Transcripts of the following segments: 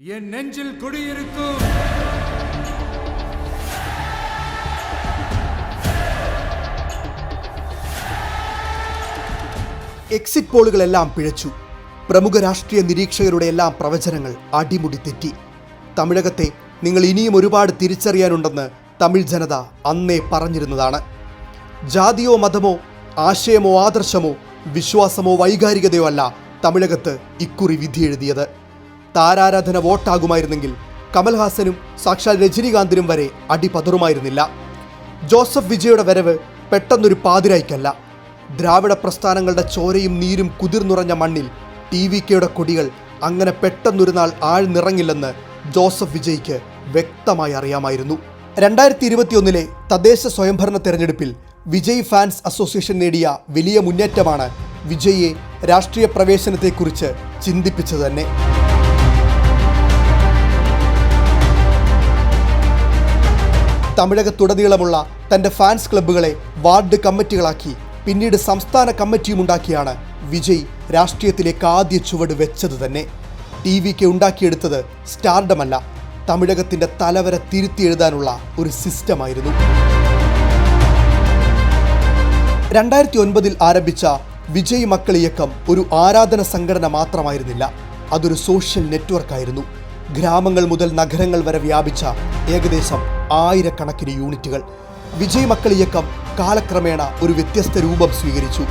என் நெஞ்சில் குடியிருக்கும் എക്സിറ്റ് പോളുകളെല്ലാം പിഴച്ചു. പ്രമുഖ രാഷ്ട്രീയ നിരീക്ഷകരുടെ എല്ലാം പ്രവചനങ്ങൾ അടിമുടി തെറ്റി. തമിഴകത്തെ നിങ്ങൾ ഇനിയും ഒരുപാട് തിരിച്ചറിയാനുണ്ടെന്ന് തമിഴ് ജനത അന്നേ പറഞ്ഞിരുന്നതാണ്. ജാതിയോ മതമോ ആശയമോ ആദർശമോ വിശ്വാസമോ വൈകാരികതയോ അല്ല തമിഴകത്ത് ഇക്കുറി വിധിയെഴുതിയത്. താരാരാധന വോട്ടാകുമായിരുന്നെങ്കിൽ കമൽഹാസനും സാക്ഷാൽ രജനീകാന്തിനും വരെ അടിപതറുമായിരുന്നില്ല. ജോസഫ് വിജയുടെ വരവ് പെട്ടെന്നൊരു പാതിരായ്ക്കല്ല. ദ്രാവിഡ പ്രസ്ഥാനങ്ങളുടെ ചോരയും നീരും കുതിർന്നുറഞ്ഞ മണ്ണിൽ TVKയുടെ കൊടികൾ അങ്ങനെ പെട്ടെന്നൊരു നാൾ ആഴ്ന്നിറങ്ങില്ലെന്ന് ജോസഫ് വിജയ്ക്ക് വ്യക്തമായി അറിയാമായിരുന്നു. 2021 തദ്ദേശ സ്വയംഭരണ തെരഞ്ഞെടുപ്പിൽ വിജയ് ഫാൻസ് അസോസിയേഷൻ നേടിയ വലിയ മുന്നേറ്റമാണ് വിജയെ രാഷ്ട്രീയ പ്രവേശനത്തെക്കുറിച്ച് ചിന്തിപ്പിച്ചത് തന്നെ. തമിഴകത്തുടനീളമുള്ള തൻ്റെ ഫാൻസ് ക്ലബ്ബുകളെ വാർഡ് കമ്മിറ്റികളാക്കി പിന്നീട് സംസ്ഥാന കമ്മിറ്റിയുമുണ്ടാക്കിയാണ് വിജയ് രാഷ്ട്രീയത്തിലേക്ക് ആദ്യ ചുവട് വെച്ചത് തന്നെ. TVK ഉണ്ടാക്കിയെടുത്തത് സ്റ്റാർഡമല്ല, തമിഴകത്തിൻ്റെ തലവര തിരുത്തി എഴുതാനുള്ള ഒരു സിസ്റ്റമായിരുന്നു. 2009 ആരംഭിച്ച വിജയ് മക്കൾ ഇയക്കം ഒരു ആരാധന സംഘടന മാത്രമായിരുന്നില്ല, അതൊരു സോഷ്യൽ നെറ്റ്വർക്കായിരുന്നു. ഗ്രാമങ്ങൾ മുതൽ നഗരങ്ങൾ വരെ വ്യാപിച്ച ഏകദേശം 1000 കണക്കിന് യൂണിറ്റുകൾ. വിജയ് മക്കൾ ഇയക്കം കാലക്രമേണ ഒരു വ്യത്യസ്ത രൂപം സ്വീകരിച്ചു.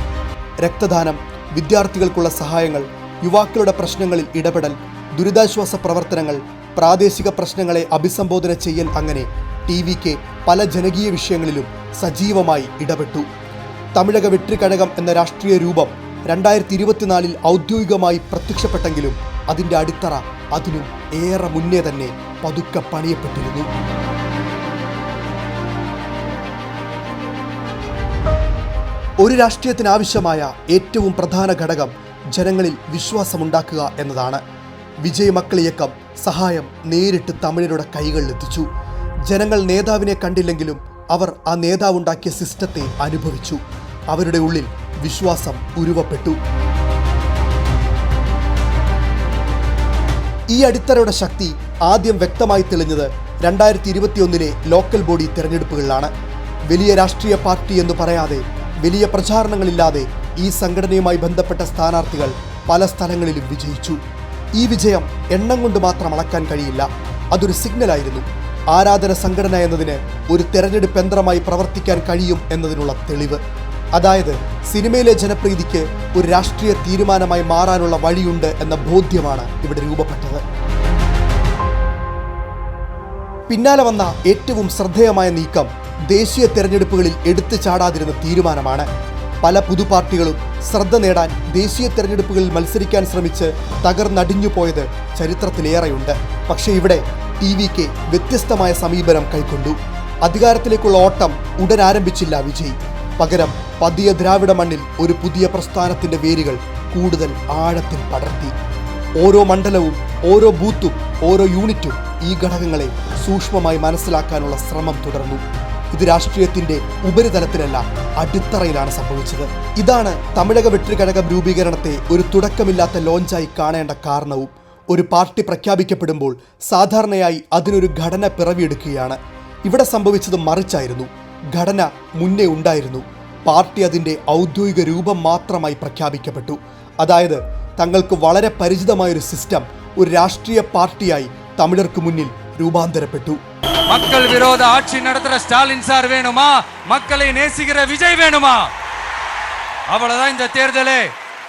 രക്തദാനം, വിദ്യാർത്ഥികൾക്കുള്ള സഹായങ്ങൾ, യുവാക്കളുടെ പ്രശ്നങ്ങളിൽ ഇടപെടൽ, ദുരിതാശ്വാസ പ്രവർത്തനങ്ങൾ, പ്രാദേശിക പ്രശ്നങ്ങളെ അഭിസംബോധന ചെയ്യൽ, അങ്ങനെ TVK പല ജനകീയ വിഷയങ്ങളിലും സജീവമായി ഇടപെട്ടു. തമിഴക വെട്രിക്കഴകം എന്ന രാഷ്ട്രീയ രൂപം 2024 ഔദ്യോഗികമായി പ്രത്യക്ഷപ്പെട്ടെങ്കിലും അതിൻ്റെ അടിത്തറ അതിനും ഏറെ മുന്നേ തന്നെ പതുക്കെ പണിയപ്പെട്ടിരുന്നു. ഒരു രാഷ്ട്രീയത്തിനാവശ്യമായ ഏറ്റവും പ്രധാന ഘടകം ജനങ്ങളിൽ വിശ്വാസമുണ്ടാക്കുക എന്നതാണ്. വിജയ് മക്കൾ ഇയക്കം സഹായം നേരിട്ട് തമിഴരുടെ കൈകളിലെത്തിച്ചു. ജനങ്ങൾ നേതാവിനെ കണ്ടില്ലെങ്കിലും അവർ ആ നേതാവുണ്ടാക്കിയ സിസ്റ്റത്തെ അനുഭവിച്ചു. അവരുടെ ഉള്ളിൽ വിശ്വാസം ഉരുവപ്പെട്ടു. ഈ അടിത്തറയുടെ ശക്തി ആദ്യം വ്യക്തമായി തെളിഞ്ഞത് 2021 ലോക്കൽ ബോഡി തെരഞ്ഞെടുപ്പുകളിലാണ്. വലിയ രാഷ്ട്രീയ പാർട്ടി എന്ന് പറയാതെ, വലിയ പ്രചാരണങ്ങളില്ലാതെ ഈ സംഘടനയുമായി ബന്ധപ്പെട്ട സ്ഥാനാർത്ഥികൾ പല സ്ഥലങ്ങളിലും വിജയിച്ചു. ഈ വിജയം എണ്ണം കൊണ്ട് മാത്രം അളക്കാൻ കഴിയില്ല, അതൊരു സിഗ്നലായിരുന്നു. ആരാധന സംഘടന എന്നതിന് ഒരു തെരഞ്ഞെടുപ്പ് യന്ത്രമായി പ്രവർത്തിക്കാൻ കഴിയും എന്നതിനുള്ള തെളിവ്. അതായത് സിനിമയിലെ ജനപ്രീതിക്ക് ഒരു രാഷ്ട്രീയ തീരുമാനമായി മാറാനുള്ള വഴിയുണ്ട് എന്ന ബോധ്യമാണ് ഇവിടെ രൂപപ്പെട്ടത്. പിന്നാലെ വന്ന ഏറ്റവും ശ്രദ്ധേയമായ നീക്കം ദേശീയ തെരഞ്ഞെടുപ്പുകളിൽ എടുത്തു ചാടാതിരുന്ന തീരുമാനമാണ്. പല പുതുപാർട്ടികളും ശ്രദ്ധ നേടാൻ ദേശീയ തെരഞ്ഞെടുപ്പുകളിൽ മത്സരിക്കാൻ ശ്രമിച്ച് തകർന്നടിഞ്ഞു പോയത് ചരിത്രത്തിലേറെയുണ്ട്. പക്ഷേ ഇവിടെ TVK വ്യത്യസ്തമായ സമീപനം കൈക്കൊണ്ടു. അധികാരത്തിലേക്കുള്ള ഓട്ടം ഉടൻ ആരംഭിച്ചില്ല വിജയ്. പകരം പതിയ ദ്രാവിഡ മണ്ണിൽ ഒരു പുതിയ പ്രസ്ഥാനത്തിൻ്റെ വേരുകൾ കൂടുതൽ ആഴത്തിൽ പടർത്തി. ഓരോ മണ്ഡലവും, ഓരോ ബൂത്തും, ഓരോ യൂണിറ്റും ഈ ഘടകങ്ങളെ സൂക്ഷ്മമായി മനസ്സിലാക്കാനുള്ള ശ്രമം തുടർന്നു. ഇത് രാഷ്ട്രീയത്തിൻ്റെ ഉപരിതലത്തിലല്ല, അടിത്തറയിലാണ് സംഭവിച്ചത്. ഇതാണ് തമിഴക വെട്രിക്കഴകം രൂപീകരണത്തെ ഒരു തുടക്കമില്ലാത്ത ലോഞ്ചായി കാണേണ്ട കാരണവും. ഒരു പാർട്ടി പ്രഖ്യാപിക്കപ്പെടുമ്പോൾ സാധാരണയായി അതിനൊരു ഘടന പിറവിയെടുക്കുകയാണ്. ഇവിടെ സംഭവിച്ചത് മറിച്ചായിരുന്നു. ഘടന മുന്നേ ഉണ്ടായിരുന്നു, പാർട്ടി അതിൻ്റെ ഔദ്യോഗിക രൂപം മാത്രമായി പ്രഖ്യാപിക്കപ്പെട്ടു. അതായത് തങ്ങൾക്ക് വളരെ പരിചിതമായൊരു സിസ്റ്റം ഒരു രാഷ്ട്രീയ പാർട്ടിയായി തമിഴർക്ക് മുന്നിൽ രൂപാന്തരപ്പെട്ടു. மக்கள் விரோத ஆட்சி நடத்துற ஸ்டாலின் சார் வேணுமா, மக்களை நேசிக்கிற விஜய் வேணுமா? அவ்வளவுதான் இந்த தேர்தலே.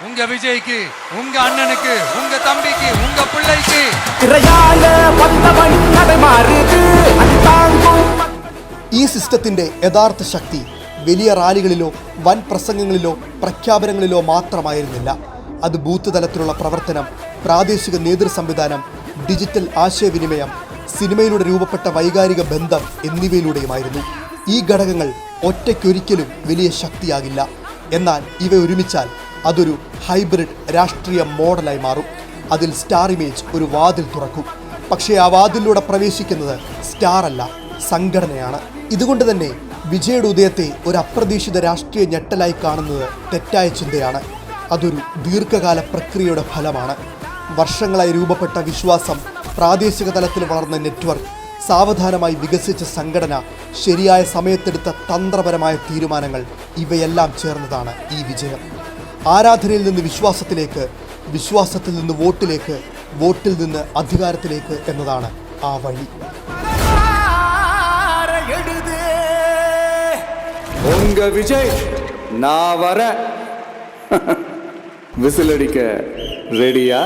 உங்க விஜய்க்கு, உங்க அண்ணனுக்கு, உங்க தம்பிக்கு, உங்க பிள்ளைக்கு. ഈ സിസ്റ്റത്തിന്റെ യഥാർത്ഥ ശക്തി വലിയ റാലികളിലോ വൻ പ്രസംഗങ്ങളിലോ പ്രഖ്യാപനങ്ങളിലോ മാത്രമായിരുന്നില്ല. അത് ബൂത്ത് തലത്തിലുള്ള പ്രവർത്തനം, പ്രാദേശിക നേതൃ സംവിധാനം, ഡിജിറ്റൽ ആശയവിനിമയം, സിനിമയിലൂടെ രൂപപ്പെട്ട വൈകാരിക ബന്ധം എന്നിവയിലൂടെയുമായിരുന്നു. ഈ ഘടകങ്ങൾ ഒറ്റയ്ക്കൊരിക്കലും വലിയ ശക്തിയാകില്ല. എന്നാൽ ഇവ ഒരുമിച്ചാൽ അതൊരു ഹൈബ്രിഡ് രാഷ്ട്രീയ മോഡലായി മാറും. അതിൽ സ്റ്റാർ ഇമേജ് ഒരു വാതിൽ തുറക്കും. പക്ഷേ ആ വാതിലൂടെ പ്രവേശിക്കുന്നത് സ്റ്റാർ അല്ല, സംഘടനയാണ്. ഇതുകൊണ്ട് തന്നെ വിജയുടെ ഉദയത്തെ ഒരു അപ്രതീക്ഷിത രാഷ്ട്രീയ ഞെട്ടലായി കാണുന്നത് തെറ്റായ ചിന്തയാണ്. അതൊരു ദീർഘകാല പ്രക്രിയയുടെ ഫലമാണ്. വർഷങ്ങളായി രൂപപ്പെട്ട വിശ്വാസം, പ്രാദേശിക തലത്തിൽ വളർന്ന നെറ്റ്വർക്ക്, സാവധാനമായി വികസിച്ച സംഘടന, ശരിയായ സമയത്തെടുത്ത തന്ത്രപരമായ തീരുമാനങ്ങൾ, ഇവയെല്ലാം ചേർന്നതാണ് ഈ വിജയം. ആരാധനയിൽ നിന്ന് വിശ്വാസത്തിലേക്ക്, വിശ്വാസത്തിൽ നിന്ന് വോട്ടിലേക്ക്, വോട്ടിൽ നിന്ന് അധികാരത്തിലേക്ക് എന്നതാണ് ആ വഴി. உங்க விஜய் நான் வர விசில் அடிக்க ரெடியா?